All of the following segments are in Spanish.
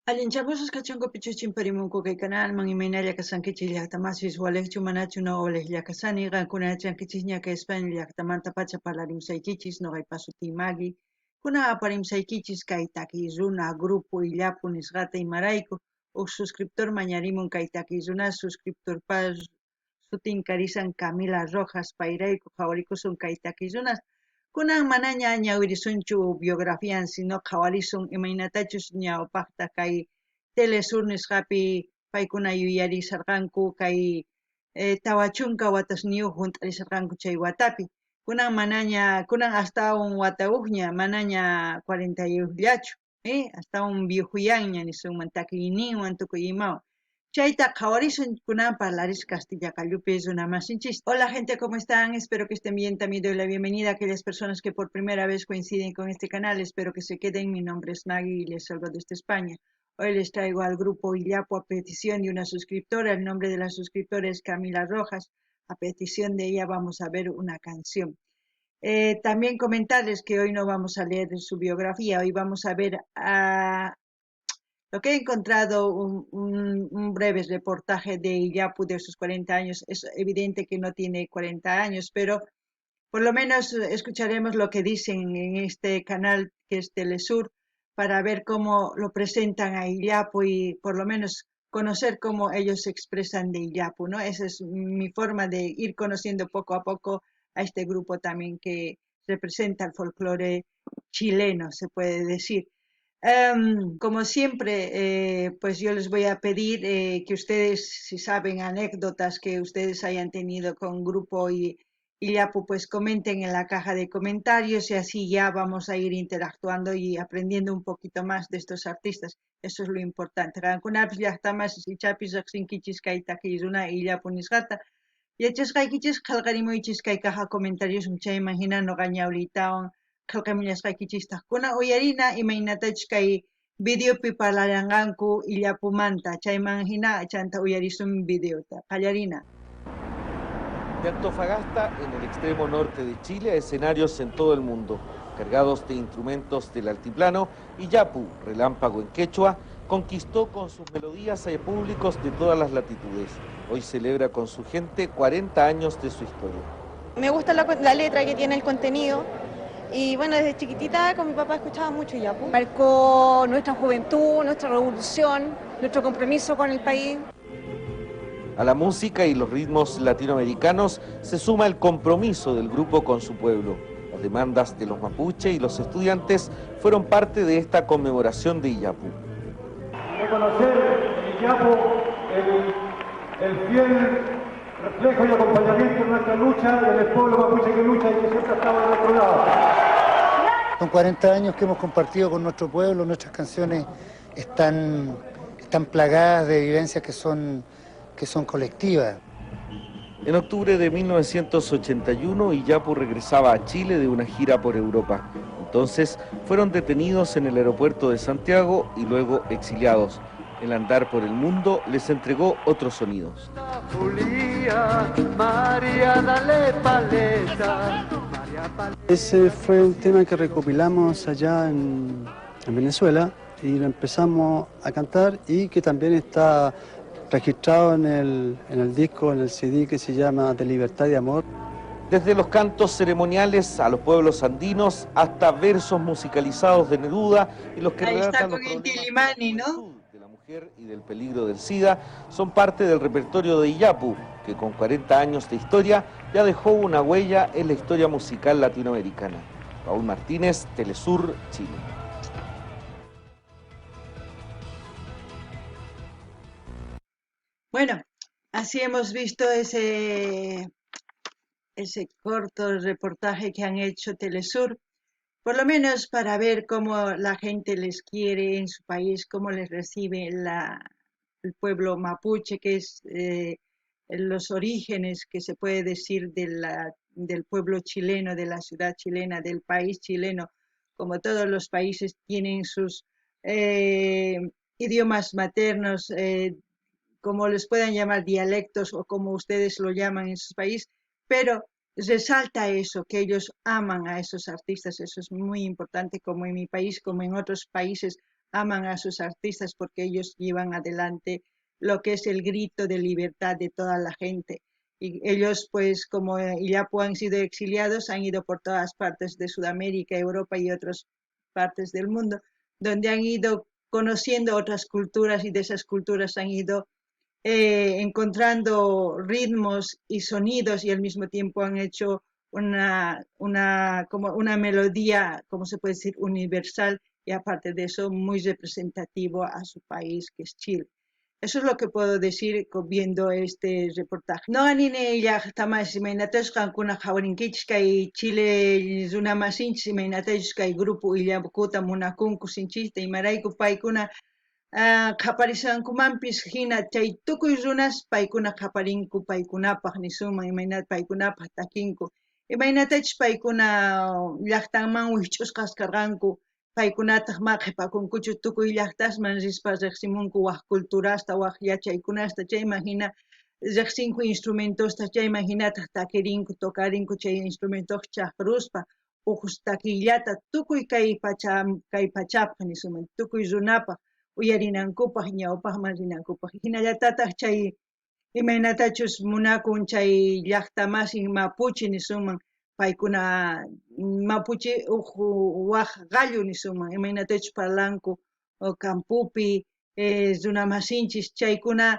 Allinchamusas kachunko pichuchin parimunku kay kanalman imaynalla kasankichis llaqtamasis waleqchu manachu no olejlla kasani qankuna chankichis ñaka España llaqtamanta pacha parlarimsaykichis noqaypa sutiymagi kuna aparimsaykichis kay takiy runa grupo illapu nisqata imarayku huk suscriptor mañarimun kay takiy runa suscriptorpa sutin karisan Camila Rojas payrayku qhawarikusun kay takiy runas kunan manaña ñawirisunchu biografian sino qhawarisun imaynatachus ñawpaqta kay Telesur nisqapi paykuna yuyarisarqanku kay tawa chunka watasniyuq hunt'alisarqanku chay watapi kunan hasta un watauqña manaña 41llachu hasta un viejuyanña nisunman takiyninwan tukuy imawan chayta qhawarisun kunan parlaris Castilla Callupi runamasinchis. Hola gente, ¿cómo están? Espero que estén bien. También doy la bienvenida a aquellas personas que por primera vez coinciden con este canal. Espero que se queden. Mi nombre es Maggie y les salgo desde España. Hoy les traigo al grupo Illapu a petición de una suscriptora. El nombre de la suscriptora es Camila Rojas. A petición de ella vamos a ver una canción. También comentarles que hoy no vamos a leer su biografía. Hoy vamos a ver lo que he encontrado un breve reportaje de Illapu de sus 40 años. Es evidente que no tiene 40 años, pero por lo menos escucharemos lo que dicen en este canal que es Telesur para ver cómo lo presentan a Illapu y por lo menos conocer cómo ellos se expresan de Illapu, ¿no? Esa es mi forma de ir conociendo poco a poco a este grupo también que representa el folclore chileno, se puede decir. Como siempre, pues yo les voy a pedir que ustedes, si saben anécdotas que ustedes hayan tenido con Grupo y Yapu, pues comenten en la caja de comentarios y así ya vamos a ir interactuando y aprendiendo un poquito más de estos artistas. Eso es lo importante. Rankunapis llaqtamas ichapis riqsinkichis kay takiyuna Illapu nisqata. Yachasqaykichis qillqarimuychis kay caja comentarios chayman hina noqa ñawiytawan qillqamuñasqaykichistaq kuna uyarina imaynatachus kay videopi parlaranqanku Illapumanta chayman hina chanta uyarisun videota qallarina. De Antofagasta, en el extremo norte de Chile, a escenarios en todo el mundo, cargados de instrumentos del altiplano, Illapu, relámpago en quechua, conquistó con sus melodías a públicos de todas las latitudes. Hoy celebra con su gente 40 años de su historia. Me gusta la letra que tiene el contenido y bueno, desde chiquitita con mi papá escuchaba mucho Illapu. Marcó nuestra juventud, nuestra revolución, nuestro compromiso con el país. A la música y los ritmos latinoamericanos se suma el compromiso del grupo con su pueblo. Las demandas de los mapuche y los estudiantes fueron parte de esta conmemoración de Illapu. Reconocer Illapu el fiel reflejo y acompañamiento de nuestra lucha, del pueblo mapuche que lucha y que siempre ha estado del otro lado. Son 40 años que hemos compartido con nuestro pueblo, nuestras canciones están plagadas de vivencias que son colectivas. En octubre de 1981, Illapu regresaba a Chile de una gira por Europa. Entonces fueron detenidos en el aeropuerto de Santiago y luego exiliados. El andar por el mundo les entregó otros sonidos. Ese fue un tema que recopilamos allá en Venezuela y lo empezamos a cantar y que también está registrado en el disco, en el CD que se llama De Libertad y Amor. Desde los cantos ceremoniales a los pueblos andinos hasta versos musicalizados de Neruda y los que relatan los problemas de la mujer y del peligro del SIDA son parte del repertorio de Illapu, que con 40 años de historia ya dejó una huella en la historia musical latinoamericana. Raúl Martínez, Telesur, Chile. Bueno, así hemos visto ese corto reportaje que han hecho Telesur, por lo menos para ver cómo la gente les quiere en su país, cómo les recibe el pueblo mapuche, que es los orígenes que se puede decir del pueblo chileno, de la ciudad chilena, del país chileno. Como todos los países tienen sus idiomas maternos, como les puedan llamar dialectos o como ustedes lo llaman en sus países, pero resalta eso, que ellos aman a esos artistas. Eso es muy importante, como en mi país, como en otros países, aman a sus artistas porque ellos llevan adelante lo que es el grito de libertad de toda la gente. Y ellos, pues, como Illapu han sido exiliados, han ido por todas partes de Sudamérica, Europa y otras partes del mundo, donde han ido conociendo otras culturas y de esas culturas han ido encontrando ritmos y sonidos y al mismo tiempo han hecho como una melodía, como se puede decir, universal y aparte de eso muy representativo a su país que es Chile. Eso es lo que puedo decir viendo este reportaje. No anine ya tamas imainatas kankuna jawarinkichis kay Chile zuna masinchis imainatas kay grupo illakuta munakunku sinchista imarayku paykuna qhaparisankumanpis hina chay tukuy runas paykuna qhaparinku paykunapaq nisuman imaynata paykunapaq takinku imaynatachus paykuna llaqtanman wich'usqas karqanku paykunataq ma qhipakunkuchu tukuy llaqtasman rispa riqsimunku waq culturasta waq yachaykunasta chayman hina riqsinku instrumentosta chayman hinataq takirinku tokarinku chay instrumentoqa chaqruspa uqus takiyllata tukuy kay pachapaq nisuman tukuy runapaq uyarinankupaq ñawpaqman rinankupaq hinallatataq chay imaynatachus munakun chay llaqta masin Mapuche nisuman paykuna Mapuche waq gallo nisuman imaynatachus parlanku campupi runa masinchis chaykuna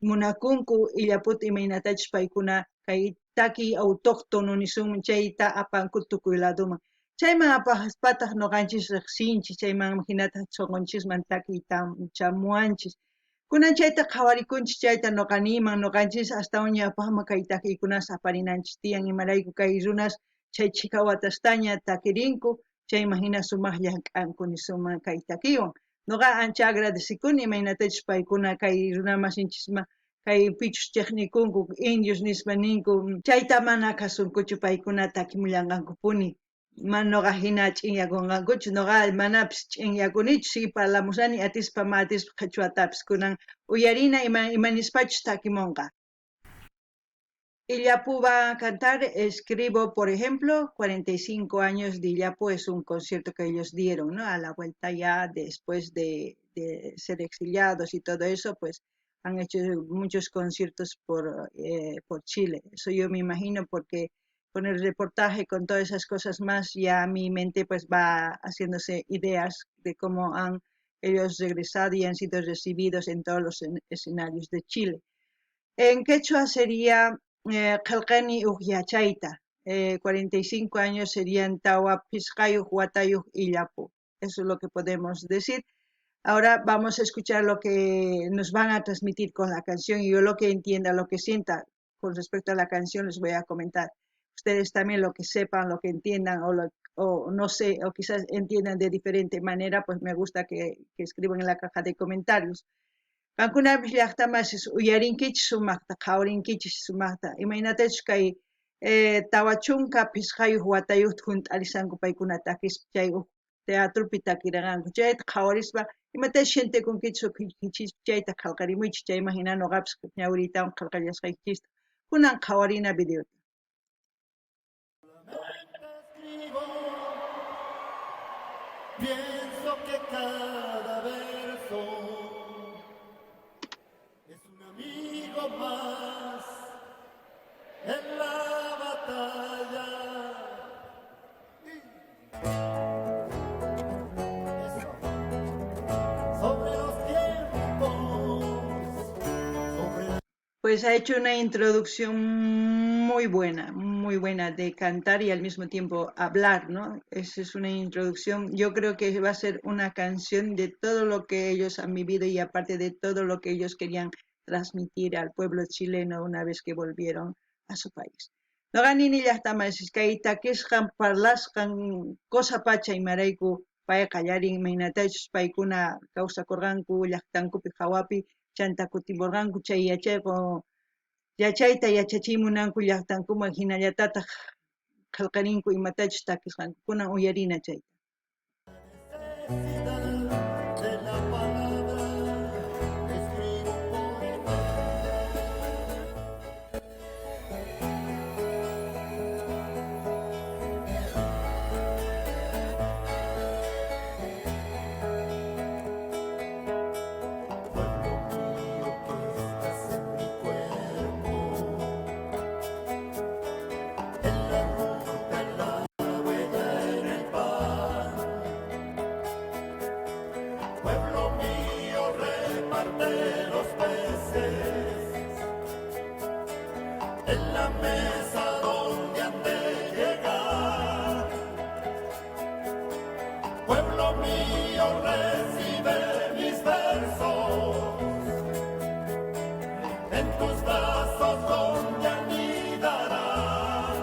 munakunku illaputa imaynatachus paykuna kay taki autóctono nisuman chayta apanku tukuy ladoman chayman apaspataq ñuqanchis riqsinchis chayman hinataq sunqunchikman takiy chamuanchis kunan chayta qhawarikunchis chayta ñuqaniman ñuqanchis astawan ñawpaqman kay takiykunas aparinanchis tiyan imarayku kay runas chay chikawatastaña takirinku chayman hina sumaqlla k'anku nisuman kay takiywan ñuqa ancha agradecikuni imaynatachus paykuna kay runa masinchisman kay pichus chiqnikunku indios nispa ninku chayta mana kasunkuchu paykuna takimullanqankupuni ñuqa hina ch'inyakunqankuchu ñuqa manapis ch'inyakunichu sigi parlamusani atispa ma atispa qhichwatapis kunan uyarina imanispachus takimunqa. Illapu va a cantar Escribo, por ejemplo, 45 años de Illapu es un concierto que ellos dieron, ¿no? A la vuelta ya después de ser exiliados y todo eso, pues han hecho muchos conciertos por Chile. Eso yo me imagino porque con el reportaje, con todas esas cosas más, ya mi mente pues va haciéndose ideas de cómo han ellos regresado y han sido recibidos en todos los escenarios de Chile. En quechua sería Qelqeni Ugyachayta, 45 años serían Tawa Pisqayuq Watayuq Illapu. Eso es lo que podemos decir. Ahora vamos a escuchar lo que nos van a transmitir con la canción y yo lo que entienda, lo que sienta con respecto a la canción les voy a comentar. Ustedes también lo que sepan, lo que entiendan o no sé, o quizás entiendan de diferente manera, pues me gusta que escriban en la caja de comentarios. Kankunapis llaqtamasis uyarinkichis sumaqta, qhawrinkichis sumaqta, imaynatachus kay tawa chunka pisqayuq watayuqta hunt'arisanku paykuna takispa chay teatropi takirqanku chayta qhawarispa imatashi shintikunkichis ukhuykichispa chayta qallqarimuychis chayman hina ñuqapis ñawriytawan qallqallasqaykichista kunan qhawarina videota. Pienso que cada verso es un amigo más en la batalla. Sobre los tiempos, Pues ha hecho una introducción muy buena de cantar y al mismo tiempo hablar, ¿no? Esa es una introducción, yo creo que va a ser una canción de todo lo que ellos han vivido y aparte de todo lo que ellos querían transmitir al pueblo chileno una vez que volvieron a su país. Noqanini llaqtamasis kay takisqan parlasqan cosa pacha imarayku pay qallarin imaynatachus paykuna kawsakurqanku llaqtankupi hawapi chanta kutimurqanku chay yachayta yachachimunanku llaqtankuman hinallatataq qillqarinku imatachus takisqanku kunan uyarina chayta. de la palabra, escribo por Pueblo mío, reparte los peces en la mesa donde han de llegar. Pueblo mío, recibe mis versos en tus brazos donde anidarán.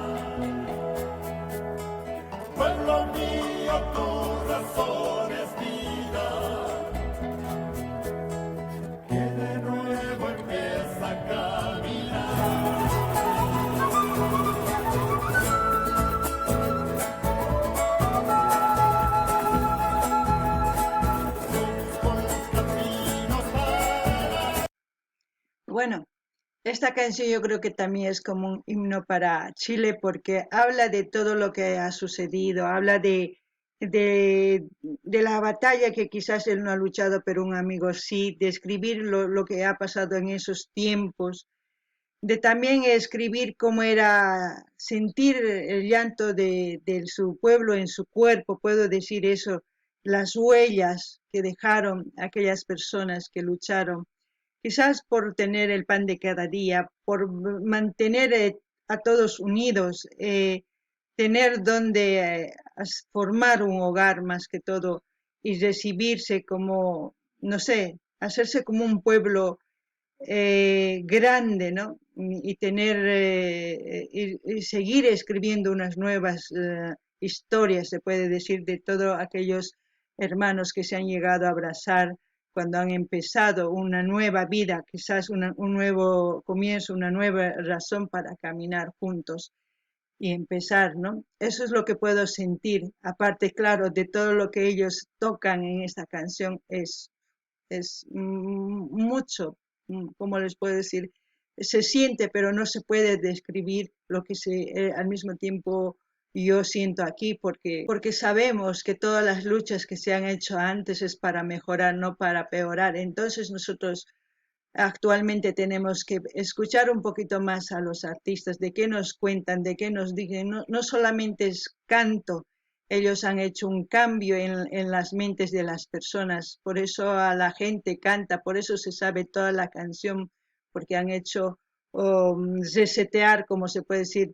Pueblo mío, tu razón es vida, que de nuevo empieza a caminar. Bueno, esta canción yo creo que también es como un himno para Chile porque habla de todo lo que ha sucedido, habla de la batalla que quizás él no ha luchado, pero un amigo sí, de escribir lo que ha pasado en esos tiempos, de también escribir cómo era sentir el llanto de su pueblo en su cuerpo, puedo decir eso, las huellas que dejaron aquellas personas que lucharon quizás por tener el pan de cada día, por mantener a todos unidos, tener donde formar un hogar más que todo y recibirse como, no sé, hacerse como un pueblo grande, ¿no? Y tener y seguir escribiendo unas nuevas historias, se puede decir, de todos aquellos hermanos que se han llegado a abrazar cuando han empezado una nueva vida, quizás un nuevo comienzo, una nueva razón para caminar juntos y empezar, ¿no? Eso es lo que puedo sentir, aparte, claro, de todo lo que ellos tocan en esta canción, es mucho, ¿cómo les puedo decir? Se siente, pero no se puede describir lo que al mismo tiempo yo siento aquí, porque sabemos que todas las luchas que se han hecho antes es para mejorar, no para peorar. Entonces nosotros actualmente tenemos que escuchar un poquito más a los artistas, de qué nos cuentan, de qué nos dicen. No solamente es canto, ellos han hecho un cambio en las mentes de las personas, por eso a la gente canta, por eso se sabe toda la canción, porque han hecho resetear, como se puede decir,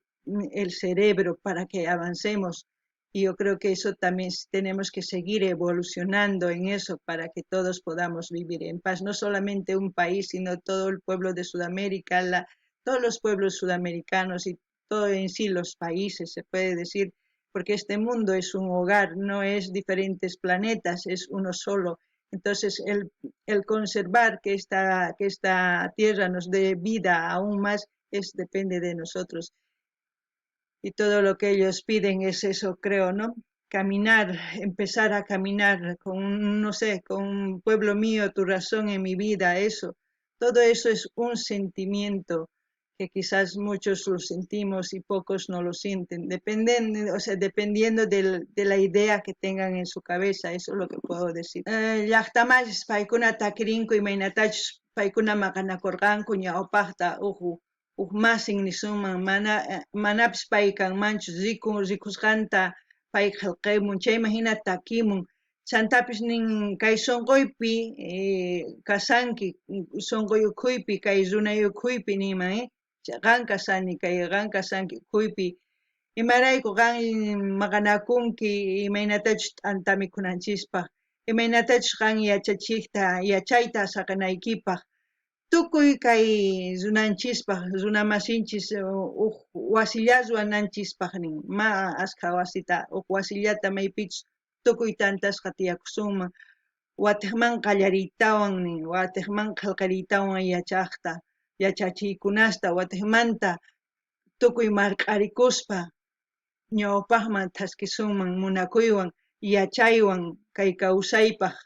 el cerebro para que avancemos. Y yo creo que eso también tenemos que seguir evolucionando en eso para que todos podamos vivir en paz, no solamente un país, sino todo el pueblo de Sudamérica, todos los pueblos sudamericanos y todo en sí los países, se puede decir, porque este mundo es un hogar, no es diferentes planetas, es uno solo. Entonces, el conservar que esta tierra nos dé vida aún más depende de nosotros. Y todo lo que ellos piden es eso, creo, ¿no? Caminar, empezar a caminar con, no sé, con un pueblo mío, tu razón en mi vida, eso. Todo eso es un sentimiento que quizás muchos lo sentimos y pocos no lo sienten, dependiendo de la idea que tengan en su cabeza, eso es lo que puedo decir. Llaqtamachis paykuna takirinko imaynatachus paykuna maqanakurqanku ñawpaqta masin nisuman manapis pay kanmanchu rikusqanta pay qillqaymun chayman hina takimun chantapis nin kay sunquypi kasanki sunquy ukhuypi kay runay ukhuypi niman qan kasani qan kasanki ukhuypi imarayku qan maqanakunki imaynatachus t'anta mikunanchispaq imaynatachus qan yachayta saqanaykipaq tukuy kay runanchispaq runamasinchis wasilla ruwananchispaq nin askha wasita wasillata maypichus tukuy tantasqa tiyakusunman watiqman qallariytawan nin watiqman qillqariytawan yachachiykunasta watiqmanta tukuy marq'arikuspa ñawpaqman thaskisunman munakuywan yachaywan kay kawsaypaq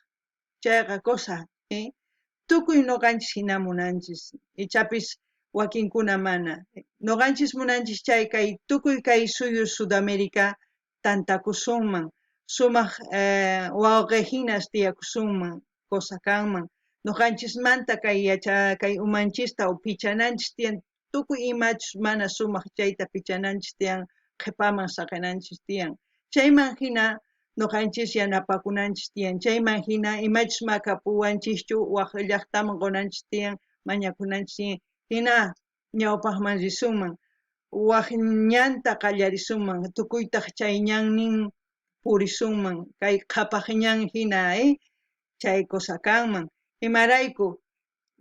chayqa cosa tukuy noqanchis hina munanchis ichapis wakinkuna mana noqanchis munanchis chay kay tukuy kay suyu Sudamérica tantakusunman sumaq wawqihinas tiyakusunman cosa kanman noqanchismanta kay umanchista pichananchis tiyan tukuy imachus mana sumaq chayta pichananchis tiyan qhipaman saqinanchis tiyan chayman hina Noqanchis yanapakunanchis tiyan. Chayman hina imachus makapuwanchischu waq llaqtaman qunanchis tiyan, mañakunanchis tiyan. Hina ñawpaqman risunman, waq ñanta qallarisunman, tukuytaq chay ñannin purisunman, kay qhapaq ñan hina chay cosa kanman. Imarayku,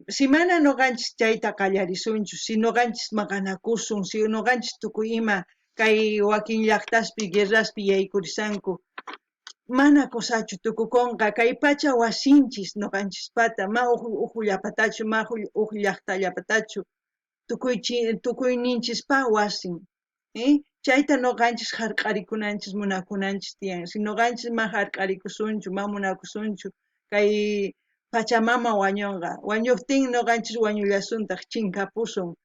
si mana noqanchis chayta qallarisunchu, si noqanchis maqanakusun, si noqanchis tukuy ima kay wakin llaqtaspi, guerraspi yaykurisanku, mana kusachu tukukunqa kay pacha wasinchis noqanchispata, ma uq llapatachu, ma uq llaqtallapatachu, tukuyninchispa wasin. Chayta noqanchis harqarikunanchis munakunanchis tiyan. Si noqanchis ma harqarikusunchu, ma munakusunchu, kay Pachamama wañunqa, wañuqtin noqanchis wañullasuntaq chinkapusun,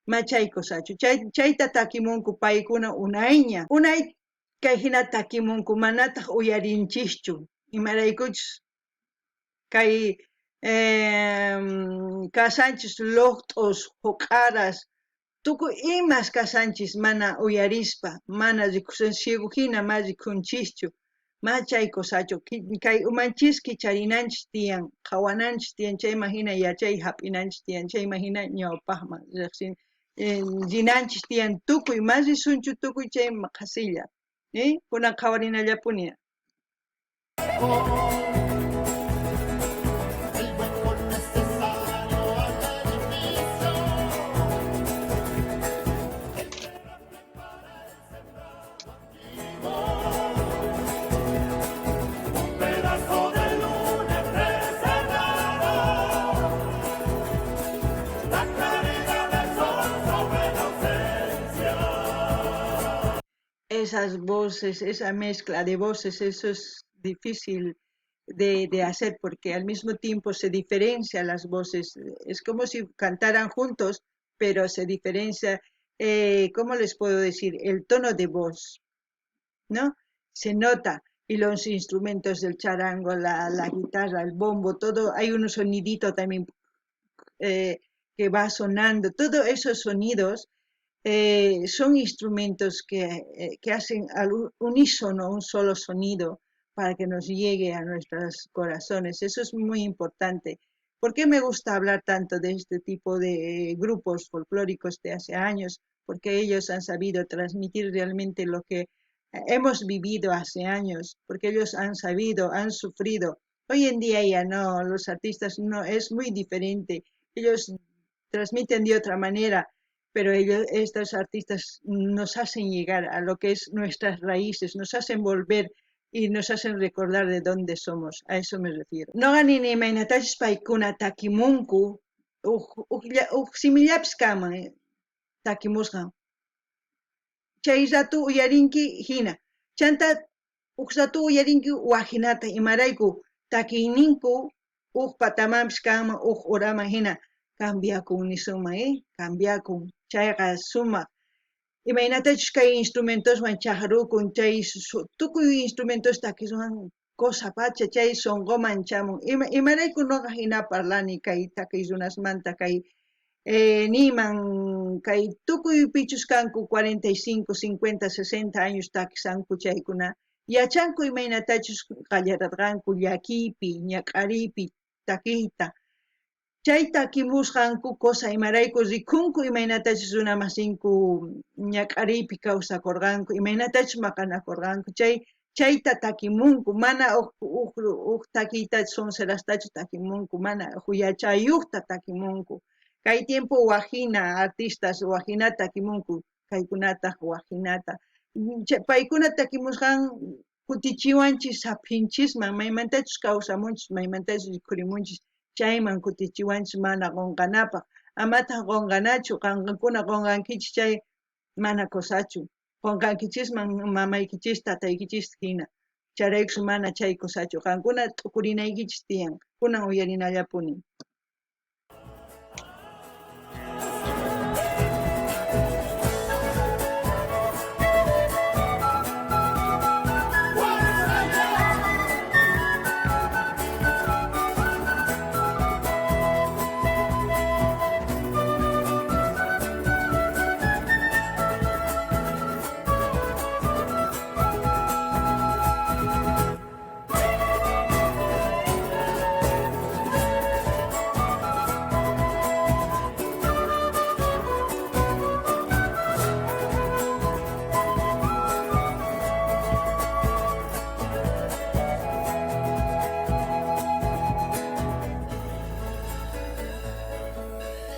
ma chay kusachu. Chayta takimunku paykuna unayña. Unay kay hina takimunku manataq uyarinchischu, imaraykuchus kay kasanchis luqt'us, huqaras, tukuy imas kasanchis mana uyarispa, mana riqsisqa hina ma riqsinchischu, ma chay kusachu. Kay umanchiski charinanchis tiyan, qhawananchis tiyan, chayman hina yachay hap'inanchis tiyan, chayman hina ñawpaqman rinanchis tiyan, tukuy ma risunchu tukuy chay qasilla. Kunan qhawarinallapuni. Esas voces, esa mezcla de voces, eso es difícil de hacer porque al mismo tiempo se diferencian las voces. Es como si cantaran juntos, pero se diferencia, ¿cómo les puedo decir? El tono de voz, ¿no? Se nota. Y los instrumentos del charango, la guitarra, el bombo, todo, hay un sonidito también que va sonando. Todos esos sonidos son instrumentos que hacen al unísono un solo sonido para que nos llegue a nuestros corazones. Eso es muy importante. ¿Por qué me gusta hablar tanto de este tipo de grupos folclóricos de hace años? Porque ellos han sabido transmitir realmente lo que hemos vivido hace años, porque ellos han sabido, han sufrido. Hoy en día ya no, los artistas no, es muy diferente. Ellos transmiten de otra manera, pero estos artistas nos hacen llegar a lo que es nuestras raíces, nos hacen volver y nos hacen recordar de dónde somos. A eso me refiero. No ganini mainatachis paykuna takimunku, simillapis kaman takimusqan. Chay ratu uyarinki hina. Chanta ratu uyarinki wajinata imarayku takiyninku patamampis kanman oraman hina. Cambiakun nisuma, cambiakun. Chayqa sumaq. Imaynatachus kay instrumentoswan chakrukun, chay tukuy instrumentos takiswan cosa pacha, chay sonqoman chamun. Imarayku noqa hina parlani kay takiy runasmanta kay niman kay tukuy pichus kanku 45, 50, 60 años takisanku chaykuna. Yachanku imaynatachus qallararqanku llakipi, ñaqaripi takiyta. Chay takimusqanku cosa imarayku rikunku imaynatachus runa masinku ñaqaripi kawsakurqanku, imaynatachus maqanakurqanku. Chayta takimunku, mana uq takiyta sonserashtachu takimunku, mana yachayuqta takimunku. Kay tiempo wajina artistas wajinata takimunku, kaykunataq wajinata. Paykuna takimusqan kutichiwanchis saphinchisman, maymantachus kawsamunchis, maymantachus rikhurimunchis. Chayman kutichiwanchis mana qunqanapaq. Amataq qunqanachu, qankuna qunqankichis chay mana kusachu. Qunqankichisman mamaykichis, tataykichis hina. Chayraykus mana chay kusachu. Qankuna t'ukurinaykichis tiyan. Kunan uyarinallapuni.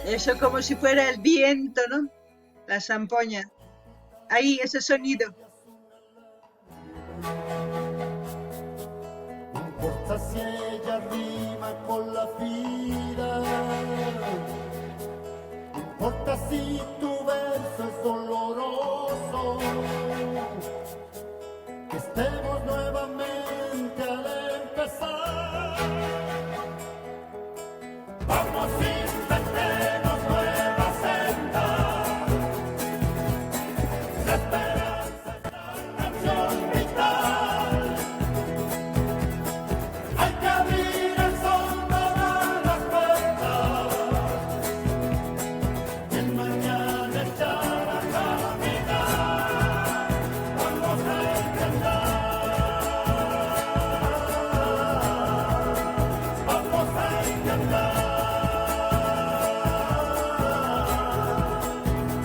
Eso como si fuera el viento, ¿no? La zampoña. Ahí, ese sonido. No importa si ella rima con la vida, no importa si tu verso es doloroso, que estemos nuevamente al empezar. Vamos, inventemos nuevas sendas, la esperanza es la canción vital. Hay que abrir el sol todas las puertas, y el mañana echar a caminar. Vamos a intentar, vamos a intentar,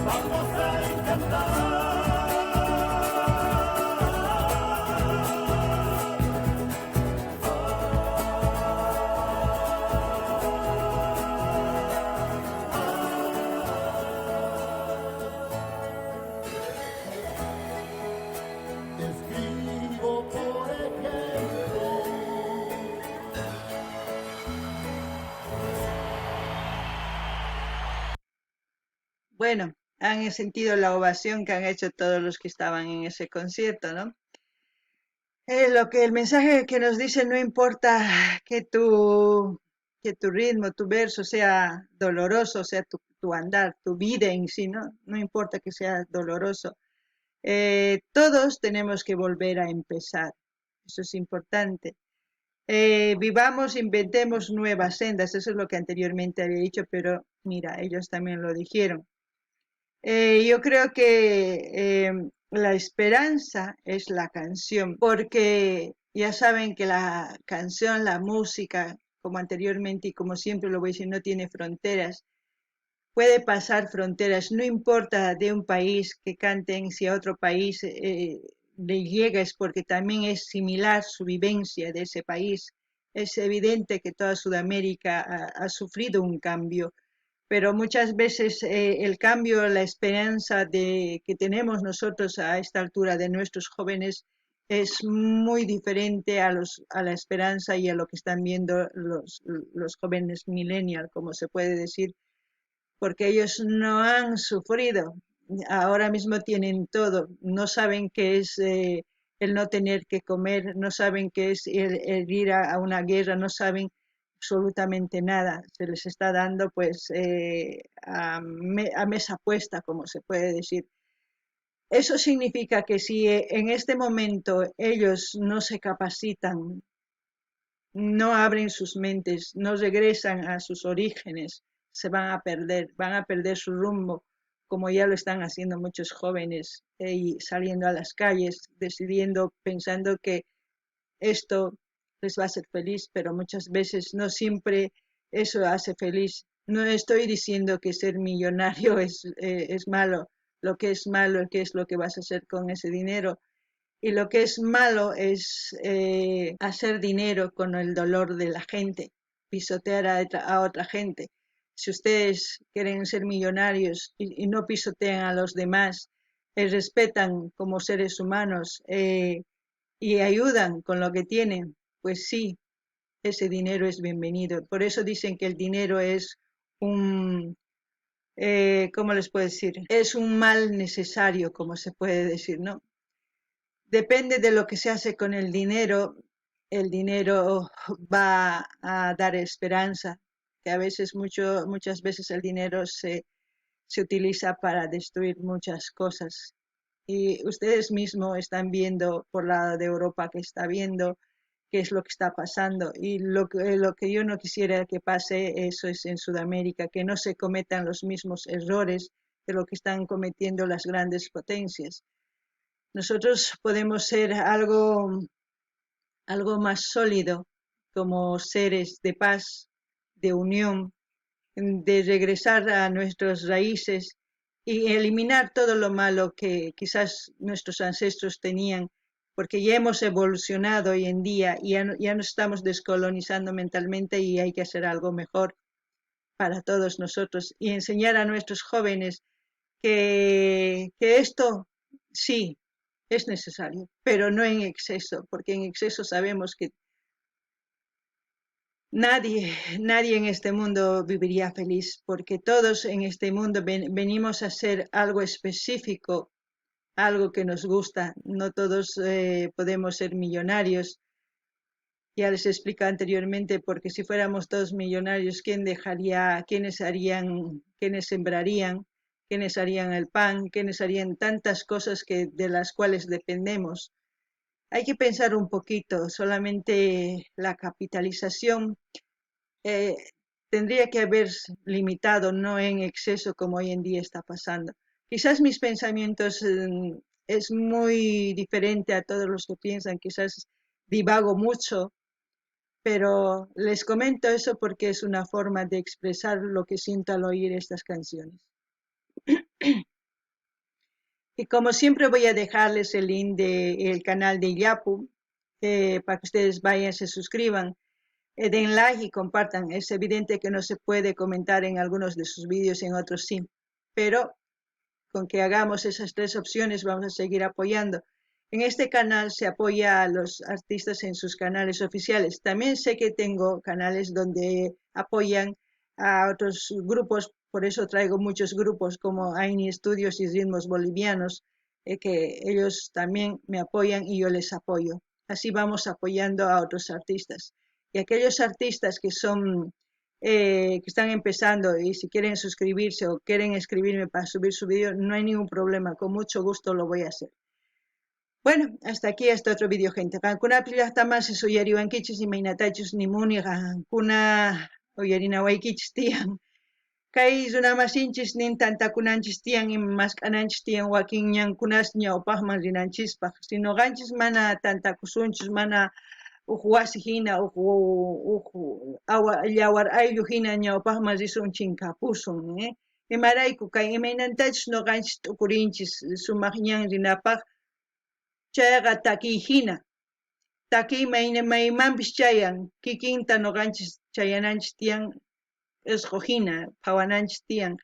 vamos a intentar. Escribo, por ejemplo, Bueno, han sentido la ovación que han hecho todos los que estaban en ese concierto, ¿no? El mensaje que nos dice, no importa que tu ritmo, tu verso sea doloroso, sea tu andar, tu vida en sí, ¿no? No importa que sea doloroso. Todos tenemos que volver a empezar. Eso es importante. Vivamos, inventemos nuevas sendas. Eso es lo que anteriormente había dicho, pero mira, ellos también lo dijeron. Yo creo que la esperanza es la canción, porque ya saben que la canción, la música, como anteriormente y como siempre lo voy a decir, no tiene fronteras. Puede pasar fronteras, no importa de un país que canten, si a otro país le llega es porque también es similar su vivencia de ese país. Es evidente que toda Sudamérica ha sufrido un cambio, pero muchas veces el cambio, la esperanza que tenemos nosotros a esta altura de nuestros jóvenes es muy diferente a la esperanza y a lo que están viendo los jóvenes millennials, como se puede decir, porque ellos no han sufrido, ahora mismo tienen todo, no saben qué es el no tener que comer, no saben qué es el ir a una guerra, no saben absolutamente nada, se les está dando pues a mesa puesta, como se puede decir. Eso significa que si en este momento ellos no se capacitan, no abren sus mentes, no regresan a sus orígenes, se van a perder su rumbo, como ya lo están haciendo muchos jóvenes, y saliendo a las calles, decidiendo, pensando que esto les va a hacer feliz, pero muchas veces no siempre eso hace feliz. No estoy diciendo que ser millonario es malo, lo que es malo es qué es lo que vas a hacer con ese dinero, y lo que es malo es hacer dinero con el dolor de la gente, pisotear a otra gente. Si ustedes quieren ser millonarios y no pisotean a los demás, respetan como seres humanos y ayudan con lo que tienen, pues sí, ese dinero es bienvenido. Por eso dicen que el dinero es un, ¿cómo les puedo decir? Es un mal necesario, como se puede decir, ¿no? Depende de lo que se hace con el dinero va a dar esperanza, que a veces, muchas veces el dinero se utiliza para destruir muchas cosas. Y ustedes mismos están viendo por lado de Europa que está viendo qué es lo que está pasando. Y lo que yo no quisiera que pase, eso es en Sudamérica, que no se cometan los mismos errores de lo que están cometiendo las grandes potencias. Nosotros podemos ser algo más sólido como seres de paz, de unión, de regresar a nuestras raíces y eliminar todo lo malo que quizás nuestros ancestros tenían, porque ya hemos evolucionado hoy en día y ya nos estamos descolonizando mentalmente y hay que hacer algo mejor. para todos nosotros y enseñar a nuestros jóvenes que esto sí es necesario, pero no en exceso, porque en exceso sabemos que nadie en este mundo viviría feliz, porque todos en este mundo venimos a hacer algo específico, algo que nos gusta. No todos podemos ser millonarios. Ya les expliqué anteriormente, porque si fuéramos todos millonarios, quiénes sembrarían, quiénes harían el pan, quiénes harían tantas cosas de las cuales dependemos? Hay que pensar un poquito, solamente la capitalización eh, tendría que haber limitado, no en exceso como hoy en día está pasando. Quizás mis pensamientos es muy diferente a todos los que piensan, quizás divago mucho, pero les comento eso porque es una forma de expresar lo que siento al oír estas canciones. Y como siempre voy a dejarles el link del canal de Yapu para que ustedes vayan, se suscriban, den like y compartan. Es evidente que no se puede comentar en algunos de sus vídeos, en otros sí, pero con que hagamos esas 3 opciones vamos a seguir apoyando. En este canal se apoya a los artistas en sus canales oficiales. También sé que tengo canales donde apoyan a otros grupos, por eso traigo muchos grupos como Aini Estudios y Ritmos Bolivianos, que ellos también me apoyan y yo les apoyo. Así vamos apoyando a otros artistas. Y aquellos artistas que están empezando y si quieren suscribirse o quieren escribirme para subir su vídeo, no hay ningún problema, con mucho gusto lo voy a hacer. Bueno, hasta aquí este otro vídeo, gente. Kankuna pillastamasi suyariwankichis imaynatachus nimuni kankuna uyarinawaykichis tiyan. Kay runamasinchis nin tantakunanchis tiyan ima maskananchis tiyan wakin ñankunas ñawpaqman rinanchispaq. Si noqanchis mana tantakusunchis, mana wasi hina llawar ayllu hina ñawpaqman risun chinkapusun, imarayku kay imaynantachus noqanchis t'ukurinchis sumaq ñan rinapaq. Chayqa takiy hina, takiy maymanpis chayan, kikinta noqanchis chayananchis tiyan isqu hina, phawananchis tiyan,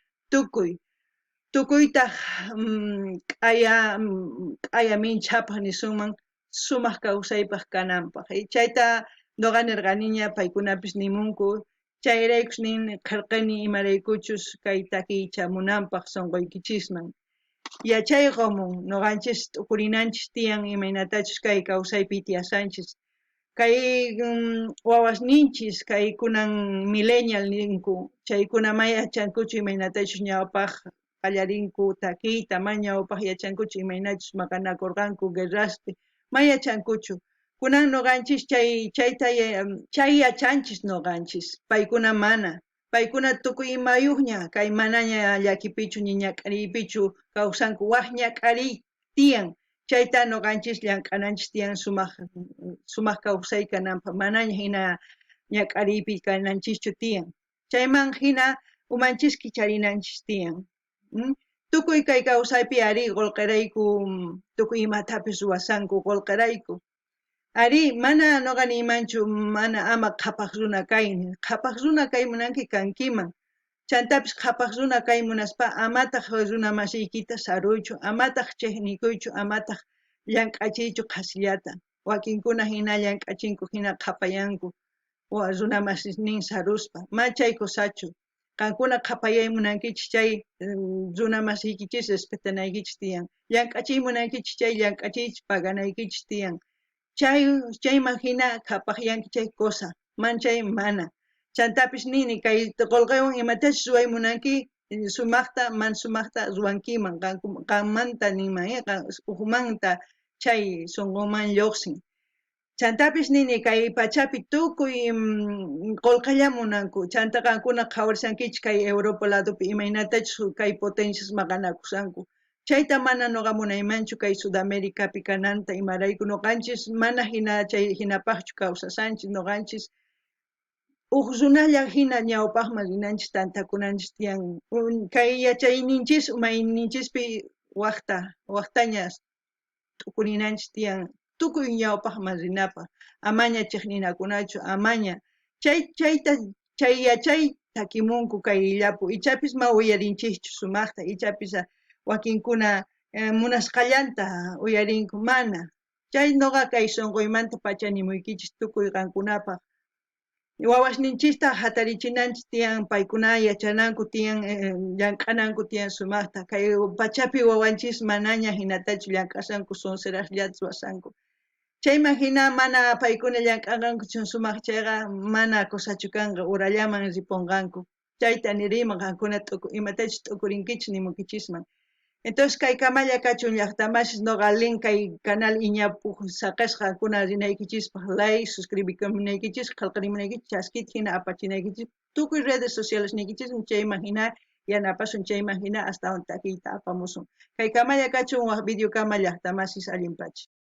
tukuytaq k'aya minchapaq nisunman sumaq kawsaypaq kananpaq. Chayta noqa nirqaniña, paykunapis nimunku, chayraykus nin qillqani imaraykuchus kay takiychamunanpaq sunquykichisman. Yachayqamun noqanchis t'ukurinanchis tiyan imaynatachus kay kawsaypi tiyasanchis. Kay wawasninchis, kay kunan millennial ninku, chaykuna may yachankuchu imaynatachus ñawpaq qallarinku takiyta, may ñawpaq yachankuchu imaynachus maqanakurqanku guerraspi, may yachankuchu. Kunan noqanchis chay yachanchis noqanchis, paykuna mana. Paykuna tukuy imayuqña, kay manaña llakipichu ni ñak'ariypichu kawsanku, waq ñak'ariy tiyan. Chayta noqanchis llank'ananchis tiyan sumaq kawsay kananpaq, manaña hina ñak'ariypi kananchischu tiyan. Chayman hina umanchis kicharinanchis tiyan. Tukuy kay kawsaypi ari qullqirayku, tukuy imatapis ruwasanku qullqirayku. Ari, mana noqa nimanchu, mana ama qhapaq runa kayni. Qhapaq runa kay munanki kankiman. Chantapis qhapaq runa kay munaspa amataq runa masiykita saruychu, amataq chiqnikuychu, amataq llank'achiychu qasillata. Wakinkuna hina llank'achinku, hina qhapayanku runa masisnin saruspa. Ma chay kusachu. Qankuna qhapayay munankichis chay runa masiykichis respetanaykichis tiyan. Llank'achiy munankichis chay llank'achiychis paganaykichis tiyan. Chayman hina qhapaqyanki chay cosa, manchay mana. Chantapis nini kay qullqiwan imatachus ruway munanki, sumaqta man sumaqta ruwankiman, qammanta niman, uqmanta chay sunqunman lluqsin. Chantapis nini kay pachapi tukuy qullqilla munanku, chanta qankuna qhawarishankichis kay Europa ladopi imaynatachus kay potencias maqanakusanku. Chayta mana noqa munaymanchu kay Sudamericapi kananta imarayku noqanchis mana chay hinapaqchu kawsasanchis, noqanchis uq runalla hina ñawpaqman rinanchis tantakunanchis tiyan. Kay yachayninchis mayninchispi waqtaña t'ukurinanchis tiyan, tukuy ñawpaqman rinapaq, amaña chiqninakunachu, amaña chay yachay takimunku kay illapu ichapis ma uyarinchikchu sumaqta ichapis wakinkuna munasqallanta uyarinku mana chay nuqa kay sunquymanta pacha nimuykichis tukuy qankunapaq wawasninchista hatarichinanchis tiyan paykuna yachananku tiyan llank'ananku tiyan sumaqta kay pachapi wawanchis manaña hinatachu llank'asanku sonseraqllatas wasanku chayman hina mana paykuna llank'ananku sumaq chayqa mana kusachu kanqa urallaman ripunqanku chayta niriman qankuna imatachus t'ukurinkichis nimunkichisman entonces kay kamalla kachun llaqtamasis nuqa allin kay canal Iñapu saqasqankuna rinaykichispaq like suscribimunaykichis qillqarimunaykichis chaskita hina apachinaykichis tukuy redes sociales nikichis chayman hina yanapasun chayman hina astawan takiyta apamusun kay kamalla kachun waq videokama llaqtamasis allinpacha